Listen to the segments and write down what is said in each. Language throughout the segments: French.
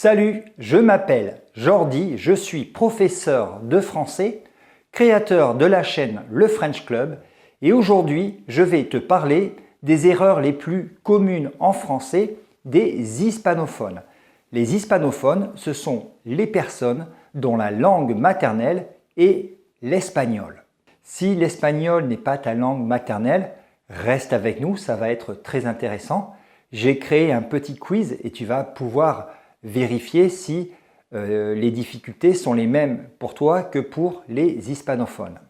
Salut, je m'appelle Jordi, je suis professeur de français, créateur de la chaîne Le French Club et aujourd'hui je vais te parler des erreurs les plus communes en français des hispanophones. Les hispanophones, ce sont les personnes dont la langue maternelle est l'espagnol. Si l'espagnol n'est pas ta langue maternelle, reste avec nous, ça va être très intéressant. J'ai créé un petit quiz et tu vas pouvoir vérifier si les difficultés sont les mêmes pour toi que pour les hispanophones.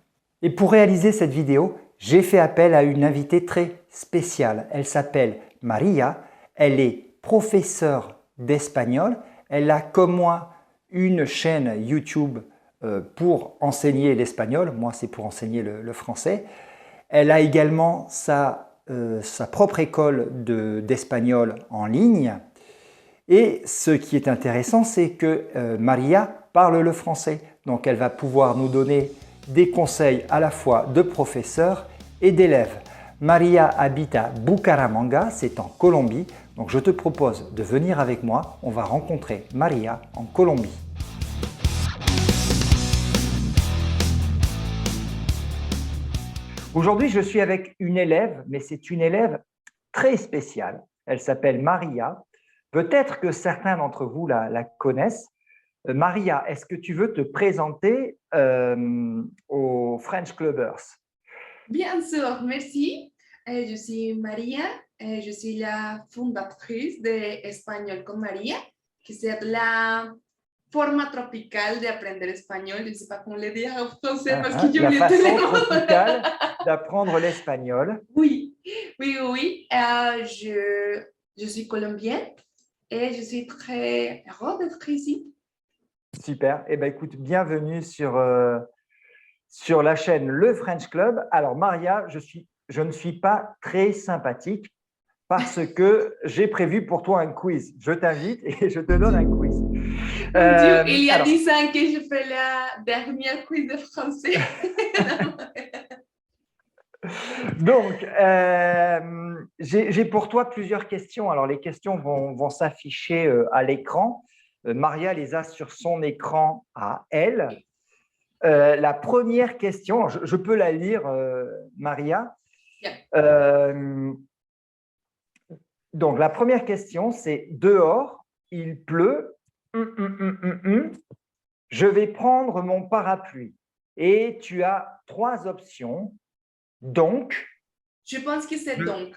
Et pour réaliser cette vidéo, j'ai fait appel à une invitée très spéciale. Elle s'appelle Maria, elle est professeure d'espagnol. Elle a comme moi une chaîne YouTube pour enseigner l'espagnol. Moi, c'est pour enseigner le français. Elle a également sa propre école d'espagnol en ligne. Et ce qui est intéressant, c'est que Maria parle le français. Donc, elle va pouvoir nous donner des conseils à la fois de professeur et d'élève. Maria habite à Bucaramanga, c'est en Colombie. Donc, je te propose de venir avec moi. On va rencontrer Maria en Colombie. Aujourd'hui, je suis avec une élève, mais c'est une élève très spéciale. Elle s'appelle Maria. Peut-être que certains d'entre vous la connaissent. Maria, est-ce que tu veux te présenter aux French Clubbers? Bien sûr, merci. Je suis Maria, je suis la fondatrice de Español con María, que c'est la forma tropical d'aprender espagnol. Je ne sais pas comment le dire en français parce que La façon tropicale d'apprendre l'espagnol. Oui, oui, oui. Je suis colombienne et je suis très heureuse d'être ici. Super. Eh bien, écoute, bienvenue sur la chaîne Le French Club. Alors, Maria, je ne suis pas très sympathique parce que j'ai prévu pour toi un quiz. Je t'invite et je te donne un quiz. Mon Dieu, il y a 10 ans que je fais la dernière quiz de français. Donc, j'ai pour toi plusieurs questions. Alors, les questions vont s'afficher à l'écran. Maria les a sur son écran à elle. La première question, je peux la lire, Maria. Donc, la première question, c'est dehors, il pleut. Je vais prendre mon parapluie. Et tu as trois options. Donc. Je pense que c'est donc.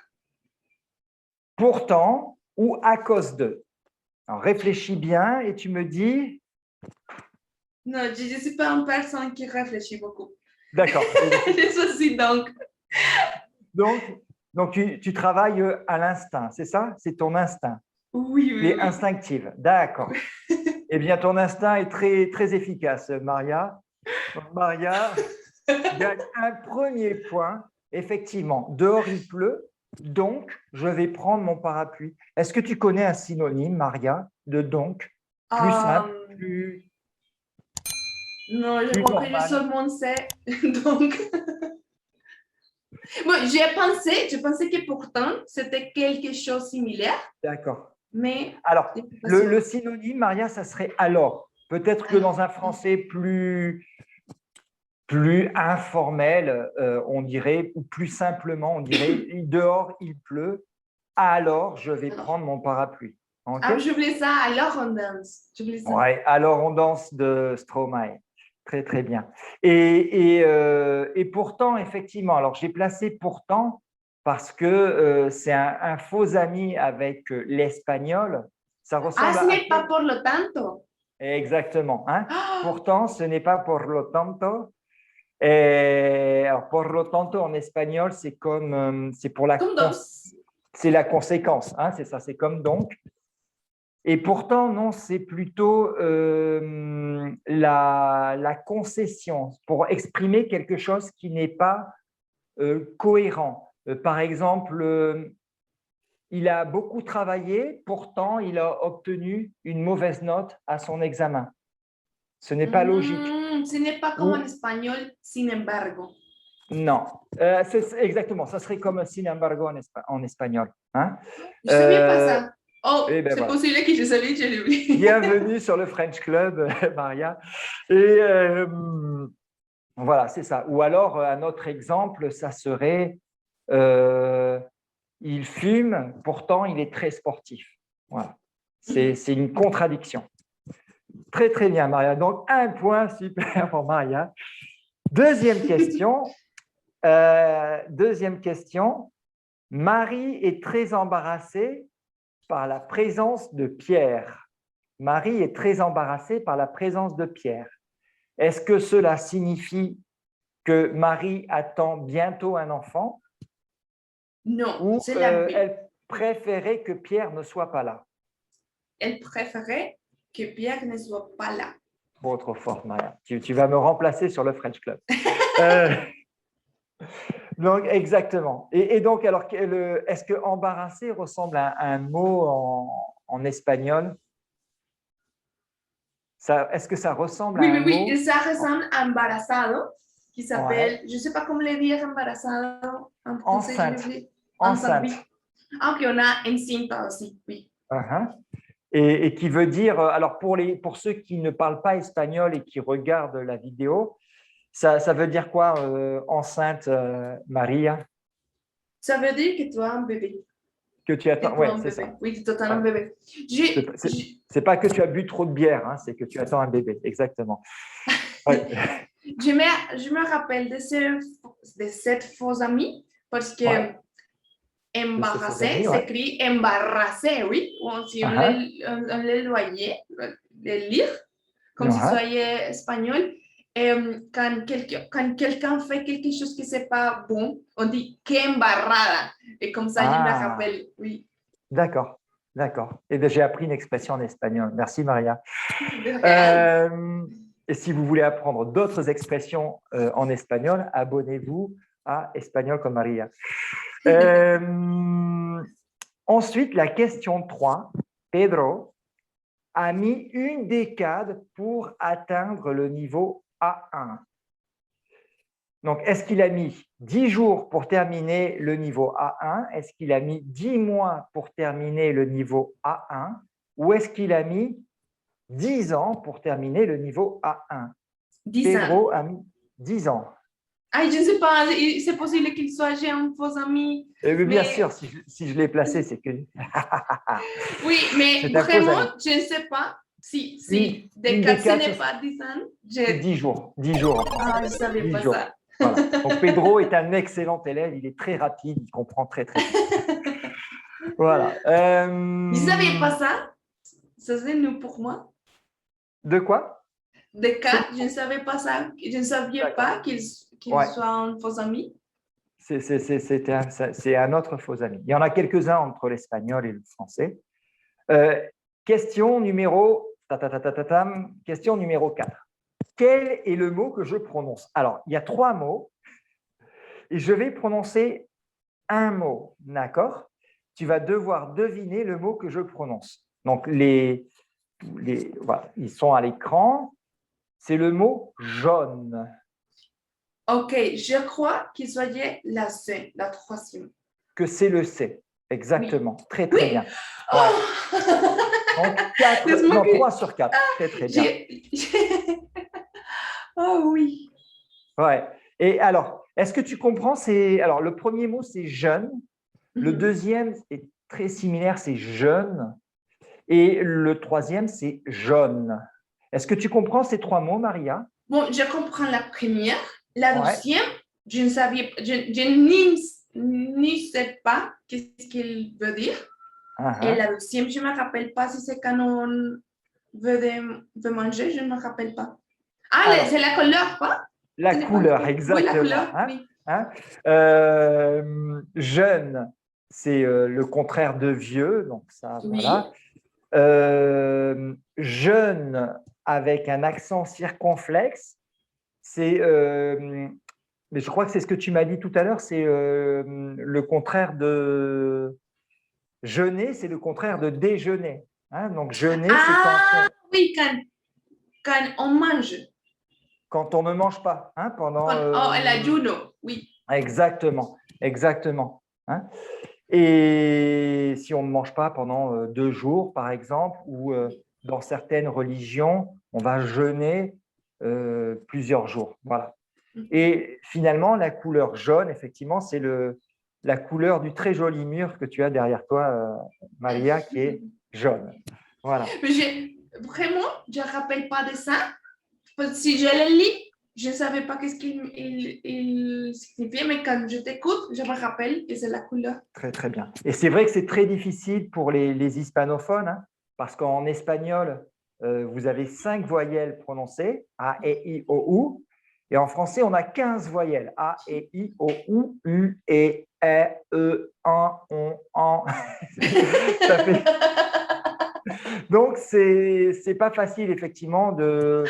Pourtant ou à cause de. Alors, réfléchis bien et tu me dis. Non, je ne suis pas une personne qui réfléchit beaucoup. D'accord. Je choisis donc. Donc tu travailles à l'instinct, c'est ça? C'est ton instinct. Oui, oui. Tu es instinctive. D'accord. Eh bien, ton instinct est très, très efficace, Maria. Donc, Maria gagne un premier point. Effectivement, dehors il pleut, donc je vais prendre mon parapluie. Est-ce que tu connais un synonyme, Maria, de donc? Plus simple, plus. Non, je crois que je seulement sais. Donc. Bon, je pensais que pourtant c'était quelque chose de similaire. D'accord. Mais. Alors, le synonyme, Maria, ça serait alors. Peut-être que dans un français plus informel, on dirait, ou plus simplement, on dirait dehors il pleut, alors je vais prendre mon parapluie. Okay? Ah, je voulais ça, alors on danse. Ouais, alors on danse de Stromae. Très, très bien. Et pourtant, effectivement, alors j'ai placé pourtant parce que c'est un faux ami avec l'espagnol. Ça ressemble ce n'est pas pour lo tanto. Exactement. Hein? Pourtant, ce n'est pas por lo tanto. Alors, por lo tanto, en espagnol, c'est comme, c'est pour la, c'est la conséquence. Hein? C'est ça, c'est comme donc. Et pourtant, non, c'est plutôt la concession pour exprimer quelque chose qui n'est pas cohérent. Par exemple, il a beaucoup travaillé, pourtant il a obtenu une mauvaise note à son examen. Ce n'est pas logique. Ce n'est pas comme en espagnol, sin embargo. Non, exactement, ça serait comme sin embargo en espagnol. Hein? Je ne savais pas ça. Oh, Et ben c'est voilà. possible que je savais, je l'ai oublié. Bienvenue sur le French Club, Maria. Et voilà, c'est ça. Ou alors, un autre exemple, ça serait il fume, pourtant il est très sportif. Voilà. C'est une contradiction. Très, très bien, Maria. Donc, un point super pour Maria. Deuxième question. Deuxième question. Marie est très embarrassée par la présence de Pierre. Marie est très embarrassée par la présence de Pierre. Est-ce que cela signifie que Marie attend bientôt un enfant Non, ou c'est la B. elle préférait que Pierre ne soit pas là? Elle préférait que Pierre ne soit pas là. Trop forte, Maria. Tu vas me remplacer sur le French Club. Euh, donc, exactement. Et donc, alors, est-ce que embarrassé ressemble à un mot en espagnol? Est-ce que ça ressemble à Oui, un oui, oui. mot? Et ça ressemble à embarazado, qui Ouais. s'appelle, je ne sais pas comment le dire embarazado en français, je l'ai Enceinte. oublié. Enceinte, Enceinte. oui. Ah, puis on a encinta aussi, oui. Uh-huh. Et qui veut dire, alors pour ceux qui ne parlent pas espagnol et qui regardent la vidéo, ça veut dire quoi, enceinte, Maria? Ça veut dire que tu as un bébé. Que tu Que attends, tu as ouais, un c'est bébé. ça. Oui, tu as un Ouais. bébé. C'est pas que tu as bu trop de bière, hein, c'est que tu attends un bébé, exactement. Ouais. Je me rappelle de cette fausse amie parce que Ouais. De ces faux embarrassé amis, ouais. s'écrit embarrassé, oui. Ou si Uh-huh. on le voyait, le lire, comme si Uh-huh. soyait espagnol. Quand quelqu'un fait quelque chose qui n'est pas bon, on dit que embarrada. Et comme ça, je me Ah, rappelle, oui. d'accord, d'accord. Eh bien, j'ai appris une expression en espagnol. Merci, Maria. De rien. Et si vous voulez apprendre d'autres expressions en espagnol, abonnez-vous à Espagnol con Maria. Ensuite, la question 3. Pedro a mis une décade pour atteindre le niveau A1. Donc, est-ce qu'il a mis 10 jours pour terminer le niveau A1? Est-ce qu'il a mis 10 mois pour terminer le niveau A1? Ou est-ce qu'il a mis 10 ans pour terminer le niveau A1? 10 ans. Pedro a mis 10 ans. Ah, je ne sais pas, c'est possible qu'il soit j'ai un faux ami. Et bien Mais sûr, si je l'ai placé, c'est que oui, mais c'est un faux ami. vraiment, je ne sais pas si Une Descartes, ce décade, n'est pas 10 ans. c'est 10 jours. 10 jours en français. Ah, je ne savais 10 pas jours. ça. Voilà. Donc, Pedro est un excellent élève. Il est très rapide. Il comprend très, très vite. Voilà. Je ne savais pas ça. Ça, c'est nous pour moi. De quoi? Descartes, je ne savais pas ça. Je ne savais pas qu'il Ouais. soit un faux ami. C'est un autre faux ami. Il y en a quelques-uns entre l'espagnol et le français. Question numéro 4. Quel est le mot que je prononce? Alors, il y a 3 mots et je vais prononcer un mot, d'accord? Tu vas devoir deviner le mot que je prononce. Donc, voilà, ils sont à l'écran. C'est le mot jaune. Ok, je crois qu'il soit la C, la troisième. Que c'est le C. Exactement. Oui. Très, très bien. Oh Ouais. Donc, 3 sur 4. Très, très bien. Oh oui. Ouais. Et alors, est-ce que tu comprends? Alors, le premier mot, c'est jeune. Le deuxième est très similaire, c'est jeune. Et le troisième, c'est jaune. Est-ce que tu comprends ces 3 mots, Maria? Bon, je comprends la première. La Ouais. deuxième, je ne savais, je sais pas qu'est-ce qu'il veut dire. Et la deuxième, je ne me rappelle pas si c'est quand on veut manger, je ne me rappelle pas. Ah, Alors, c'est la couleur, pas? La couleur, exactement. Oui, la couleur, hein, oui. hein. Jeune, c'est le contraire de vieux, donc ça, Oui. voilà. Jeune avec un accent circonflexe, c'est, mais je crois que c'est ce que tu m'as dit tout à l'heure, c'est le contraire de jeûner, c'est le contraire de déjeuner. Hein. Donc jeûner, c'est oui, quand on mange. quand on ne mange pas, hein, pendant. El ayuno, oui. Exactement, exactement. Hein. Et si on ne mange pas pendant 2 jours, par exemple, ou dans certaines religions, on va jeûner plusieurs jours. Voilà. Et finalement, la couleur jaune, effectivement, c'est la couleur du très joli mur que tu as derrière toi, Maria, qui est jaune. Voilà. Mais vraiment, je ne me rappelle pas de ça. Parce que si je le lis, je ne savais pas qu'est-ce qu'il signifiait, mais quand je t'écoute, je me rappelle que c'est la couleur. Très, très bien. Et c'est vrai que c'est très difficile pour les hispanophones, hein, parce qu'en espagnol, vous avez 5 voyelles prononcées, A, E, I, O, U. Et en français, on a 15 voyelles, A, E, I, O, U, E, E, un, on, en. Ça fait... Donc, c'est pas facile, effectivement, de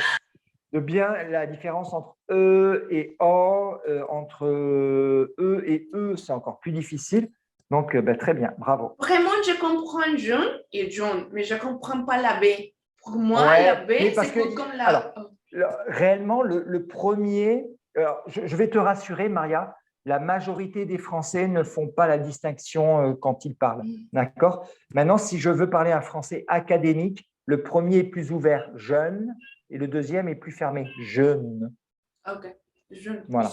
bien la différence entre E et O, entre E et E, c'est encore plus difficile. Donc, très bien, bravo. Vraiment, je comprends jaune et jaune, mais je ne comprends pas la B. Pour moi, Ouais, la B, mais parce c'est que, comme alors, la... réellement, le premier, alors, je vais te rassurer, Maria, la majorité des Français ne font pas la distinction quand ils parlent. D'accord? Maintenant, si je veux parler un français académique, le premier est plus ouvert, jeune, et le deuxième est plus fermé, jeune. Ok, jaune. Voilà.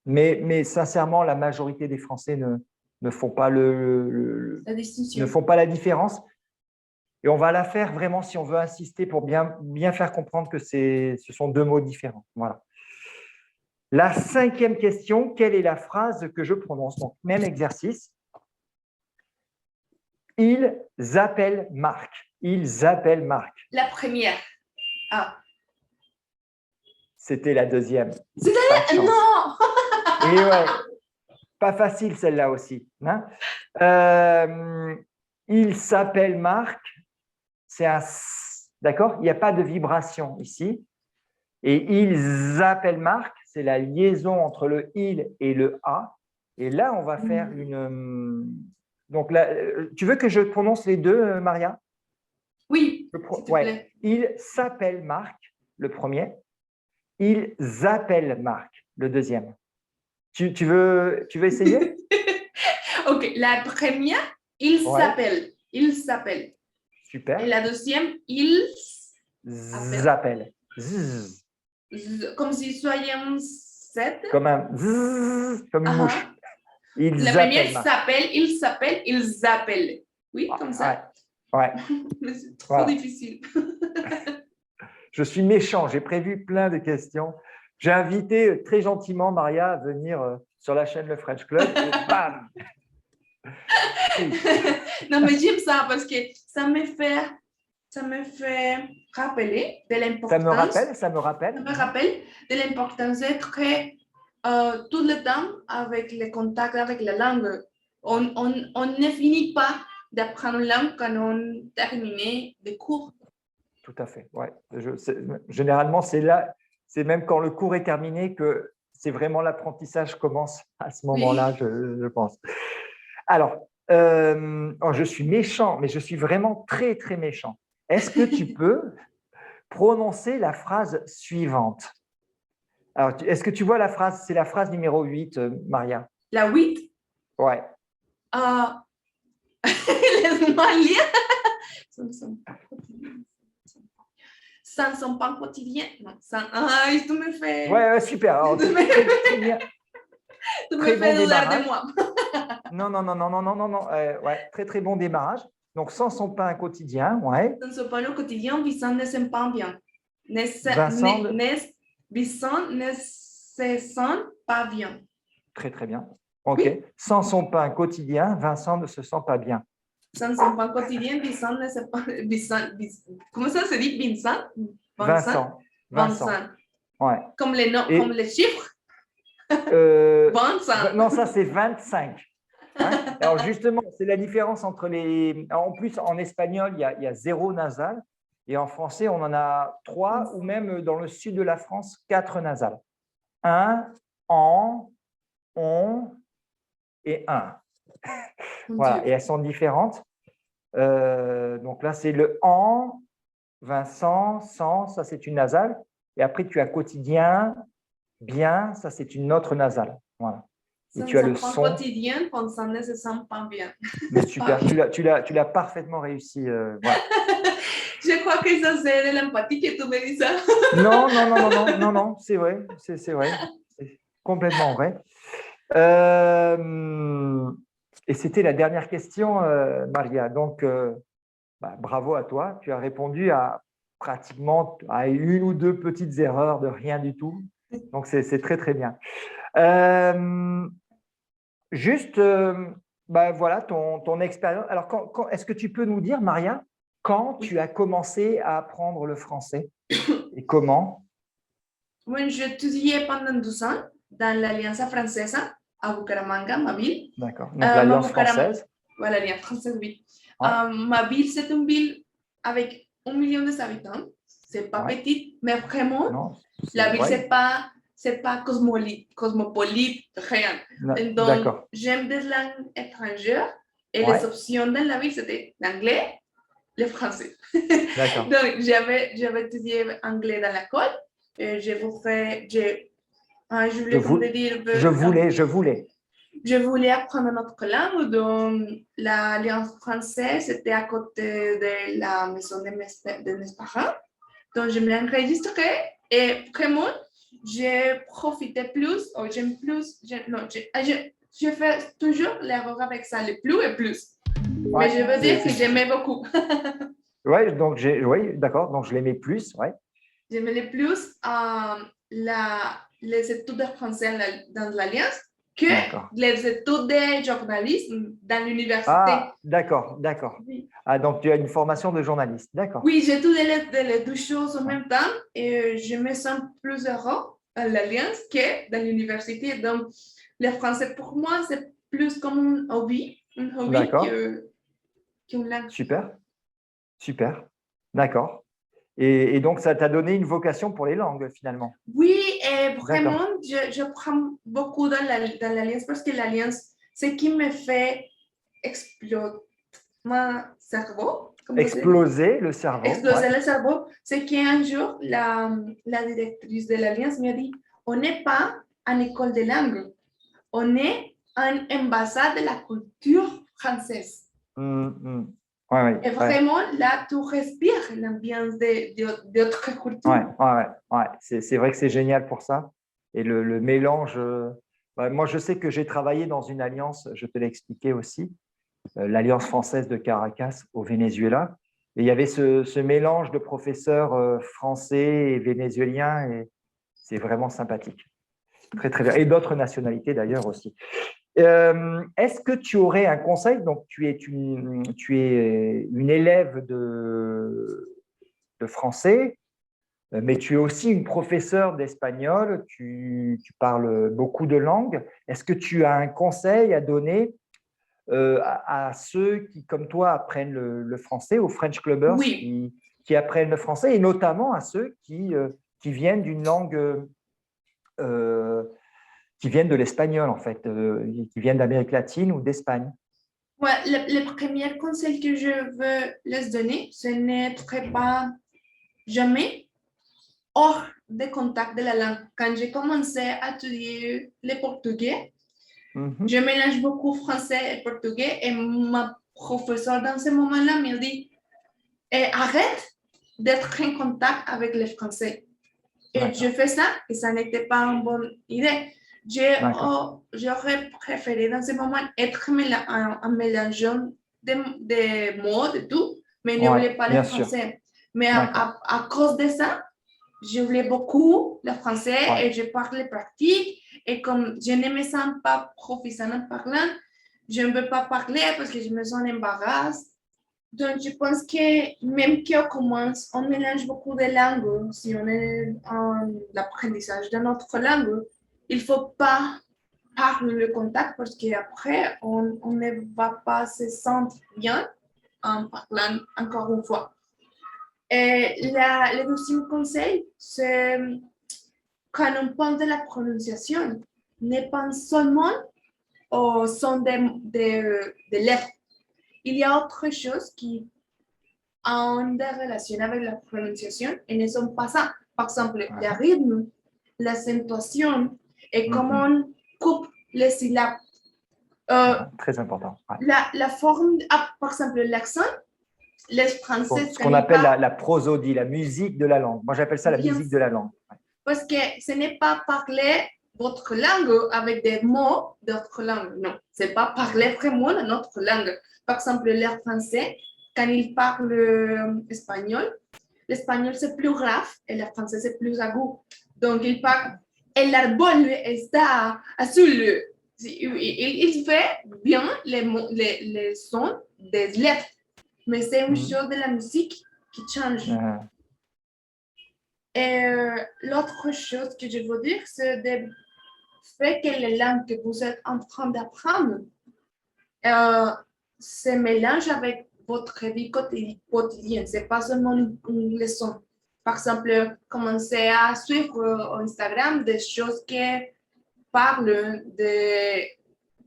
Mais sincèrement, la majorité des Français ne font pas La distinction. ne font pas la différence. Et on va la faire vraiment si on veut insister pour bien faire comprendre que ce sont 2 mots différents. Voilà. La 5e question, quelle est la phrase que je prononce? Donc, même exercice. Ils appellent Marc. Ils appellent Marc. La première. Ah. C'était la 2e. C'était la... Non. Et ouais, pas facile celle-là aussi. Hein, il s'appelle Marc. C'est un S, d'accord? Il n'y a pas de vibration ici. Et ils appellent Marc, c'est la liaison entre le il et le a. Et là, on va faire une. Donc là, tu veux que je prononce les deux, Maria? Oui, s'il te Ouais. plaît. Il s'appelle Marc, le premier. Ils appellent Marc, le deuxième. Tu veux essayer? Ok, la première, il Ouais. s'appelle. Il s'appelle. Super. Et la deuxième, il appelle. Zzz. Comme si soyait un 7. Comme un zzz, comme une mouche. Ils La première appellent s'appelle, ils appellent. Oui, comme ça. Ouais. Mais c'est trop difficile. Je suis méchant, j'ai prévu plein de questions. J'ai invité très gentiment Maria à venir sur la chaîne Le French Club et bam. Non, mais j'aime ça parce que ça me fait rappeler de l'importance. Ça me rappelle De l'importance d'être tout le temps avec le contact avec la langue. On ne finit pas d'apprendre une langue quand on termine des cours. Tout à fait. Ouais. Généralement, c'est là, c'est même quand le cours est terminé que c'est vraiment l'apprentissage commence à ce moment-là, je pense. Alors, je suis méchant, mais je suis vraiment très, très méchant. Est-ce que tu peux prononcer la phrase suivante? Alors, est-ce que tu vois la phrase? C'est la phrase numéro 8, Maria. La 8? Ouais. Laisse-moi lire. Ça ne sont pas quotidiens. Non, ça... Ah, tu me fais... Ouais, super. Alors, tu me fais douleur de moi. Non. Ouais, très, très bon démarrage. Donc, sans son pain quotidien, ouais. Sans son pain quotidien, Vincent ne s'aime pas bien. Vincent ne se sent pas bien. Très, très bien. OK. Oui. Sans son pain quotidien, Vincent ne se sent pas bien. Sans son pain quotidien, Vincent ne se pas... Comment ça se dit, Vincent? Vincent. Ouais. Comme les noms, comme les chiffres? 25. Non, ça, c'est 25. Hein? Alors, justement, c'est la différence entre les… En plus, en espagnol, il y a 0 nasal. Et en français, on en a 3, ou même dans le sud de la France, 4 nasales. 1, en, on et 1. Voilà, et elles sont différentes. Donc là, c'est le en, Vincent, sans, ça c'est une nasale. Et après, tu as quotidien, bien, ça c'est une autre nasale. Voilà. et Ça ne tu as sont le pas son. quotidien quand ça ne se sent pas bien. Mais Pas super, bien. tu l'as parfaitement réussi. Voilà. Je crois que ça c'est de l'empathie que tu me dis ça. Non, non, non, non, non, non, non, c'est vrai, c'est vrai, c'est complètement vrai. Euh, et c'était la dernière question, Maria. Donc, bah, bravo à toi. Tu as répondu à pratiquement à une ou deux petites erreurs de rien du tout. Donc, c'est très, très bien. Euh, juste, bah, voilà ton expérience. Alors, est-ce que tu peux nous dire, Maria, quand tu Oui. as commencé à apprendre le français et comment? Bueno, j'ai étudié pendant 12 ans dans l'Alliance française à Bucaramanga, ma ville. D'accord. Donc, l'Alliance française. Voilà, l'Alliance française, oui. Ouais, Ma ville, c'est une ville avec 1 million d'habitants. C'est pas ouais. petit, mais vraiment, Non, la ville, ouais. c'est pas cosmopolite, rien. Donc, D'accord. j'aime des langues étrangères et les Ouais, options dans la ville, c'était l'anglais, le français. d'accord. Donc, j'avais étudié anglais dans l'école. Je Je, voulais, comme vou- de dire, je voulais. je voulais apprendre notre langue. Donc, l'Alliance française, c'était à côté de la maison de mes parents. Donc, je me enregistré et vraiment, j'ai profité plus, ou j'aime plus, non, je fais toujours l'erreur avec ça, le plus et plus. Mais Ouais, je veux dire que j'aimais beaucoup. ouais, donc oui, d'accord. Donc je l'aimais plus. Ouais, J'aimais le plus les études de français dans l'Alliance que d'accord. les études de journalisme dans l'université. Ah, d'accord, d'accord. Oui, Ah, donc tu as une formation de journaliste. D'accord. oui, j'ai étudié les deux choses en Ouais. même temps et je me sens plus heureux à l'Alliance que dans l'université. Donc, le français pour moi, c'est plus comme un hobby D'accord. qu'une langue. Super, super. D'accord. Et donc ça t'a donné une vocation pour les langues finalement. Oui, et D'accord. vraiment, je prends beaucoup dans l'Alliance parce que l'Alliance, c'est ce qui me fait exploser mon cerveau, comme vous dites, Exploser le cerveau. Ouais. exploser le cerveau, c'est qu'un jour, la directrice de l'Alliance m'a dit, on n'est pas en école de langue, on est en ambassade de la culture française. Mm. Ouais, ouais, Et ouais. vraiment, là, tu respires l'ambiance d'autres Ouais, cultures. ouais, ouais. C'est vrai que c'est génial pour ça. Et le mélange. Bah, moi, je sais que j'ai travaillé dans une alliance, je te l'ai expliqué aussi, l'Alliance française de Caracas au Venezuela. Et il y avait ce mélange de professeurs français et vénézuéliens, et c'est vraiment sympathique. Très, très bien. Et d'autres nationalités d'ailleurs aussi. Est-ce que tu aurais un conseil? Donc, tu es une élève de français, mais tu es aussi une professeure d'espagnol, tu parles beaucoup de langues. Est-ce que tu as un conseil à donner à ceux qui, comme toi, apprennent le français, aux French Clubbers Oui, qui apprennent le français, et notamment à ceux qui viennent d'une langue, euh, qui viennent de l'espagnol, en fait, qui viennent d'Amérique latine ou d'Espagne? ouais, le premier conseil que je veux les donner, ce n'est pas jamais hors de contact de la langue. Quand j'ai commencé à étudier le portugais, Mhm. je mélange beaucoup français et portugais et ma professeure dans ce moment-là m'a dit arrête d'être en contact avec les français. Et je D'accord, fais ça et ça n'était pas une bonne idée. d'accord. J'aurais préféré dans ce moment être en mélangeant des mots, de tout, mais Ouais, n'oubliez pas le bien sûr. français. Mais D'accord. à cause de ça, je voulais beaucoup le français Ouais, et je parle pratique. Et comme je ne me sens pas professionnelle parlant, je ne veux pas parler parce que je me sens embarrassée. Donc, je pense que même qu'on commence, on mélange beaucoup de langues. Si on est en l'apprentissage de notre langue, il ne faut pas parler le contact parce qu'après, on ne va pas se sentir bien en parlant encore une fois. Et le deuxième conseil, c'est quand on parle de la prononciation, ne pense seulement au son des lettres. Il y a autre chose qui ont des relations avec la prononciation et ne sont pas ça. Par exemple, le ouais. rythme, l'accentuation et comment Mhm. on coupe les syllabes. Très important. Ouais. La forme, par exemple, l'accent, les Français... Ce qu'on appelle la prosodie, la musique de la langue. Moi, j'appelle ça la musique de la langue. Ouais. Parce que ce n'est pas parler votre langue avec des mots d'autres langues. Non, c'est pas parler vraiment notre langue. Par exemple, les Français, quand ils parlent espagnol, l'espagnol c'est plus grave et le français c'est plus aigu. Donc, ils parlent, el árbol está azul. Il fait bien les sons des lettres, mais c'est une chose de la musique qui change. Et l'autre chose que je veux dire, c'est le fait que les langues que vous êtes en train d'apprendre se mélangent avec votre vie quotidienne. Ce n'est pas seulement une leçon. Par exemple, commencer à suivre Instagram des choses qui parlent de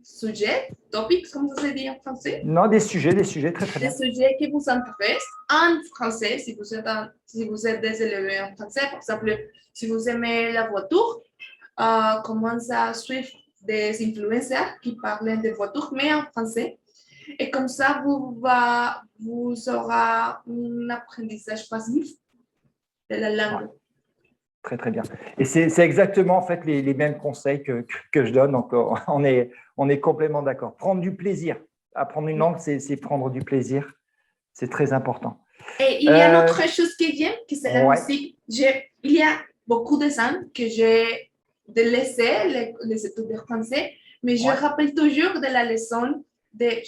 sujets, topics, comme vous dit en français. Non, des sujets très bien. Des sujets qui vous intéressent en français, si vous êtes des élèves en français. Par exemple, si vous aimez la voiture, commencez à suivre des influenceurs qui parlent de voitures, mais en français. Et comme ça, vous aurez un apprentissage passif de la langue. Ouais. Très bien. Et c'est exactement en fait les mêmes conseils que je donne. Donc, on est complètement d'accord. Prendre du plaisir. Apprendre une langue, c'est prendre du plaisir. C'est très important. Et il y a une autre chose que j'aime, que c'est la musique. Il y a beaucoup de gens que j'ai laissé les études de français, mais je rappelle toujours de la leçon des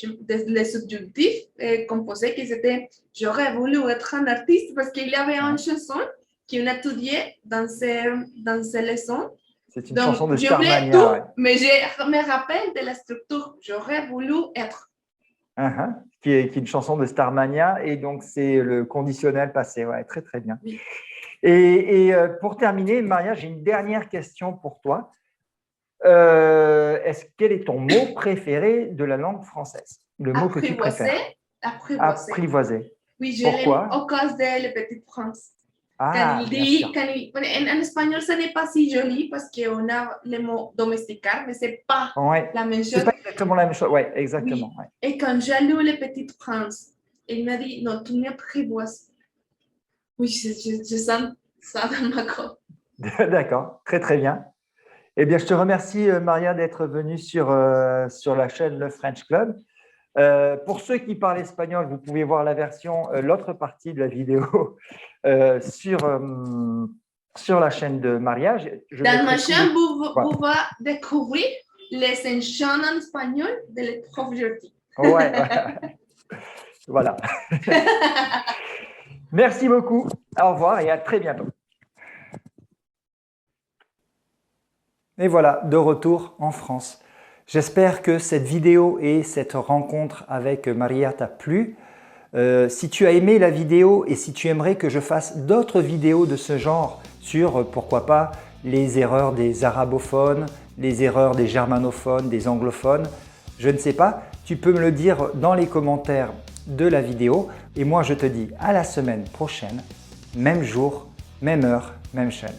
subjonctifs composés qui c'était « J'aurais voulu être un artiste » parce qu'il y avait une chanson qu'on étudiait dans ces leçons. C'est une chanson de Starmania. Mais je me rappelle de la structure « J'aurais voulu être ». Qui est une chanson de Starmania et donc c'est le conditionnel passé. Ouais, très bien. Oui. Et pour terminer, Maria, j'ai une dernière question pour toi. Quel est ton mot préféré de la langue française? Le mot que tu préfères? Apprivoiser. Oui, je l'aime à cause de Le Petit Prince. En espagnol, ce n'est pas si joli parce qu'on a le mot domesticar, mais ce n'est pas la même chose. Ce n'est pas exactement la même chose, oui, exactement. Oui. Et quand j'ai lu Le Petit Prince, il m'a dit, non, tu m'apprivoises. Oui, je sens ça dans ma gorge. D'accord, très bien. Eh bien, je te remercie, Maria, d'être venue sur la chaîne Le French Club. Pour ceux qui parlent espagnol, vous pouvez voir la version, l'autre partie de la vidéo sur la chaîne de Maria. Dans ma chaîne, vous pouvez découvrir les enchants en espagnol de les profs Jordi. Voilà. Merci beaucoup. Au revoir et à très bientôt. Et voilà, de retour en France. J'espère que cette vidéo et cette rencontre avec Maria t'a plu. Si tu as aimé la vidéo et si tu aimerais que je fasse d'autres vidéos de ce genre sur, pourquoi pas, les erreurs des arabophones, les erreurs des germanophones, des anglophones, je ne sais pas, tu peux me le dire dans les commentaires de la vidéo. Et moi, je te dis à la semaine prochaine, même jour, même heure, même chaîne.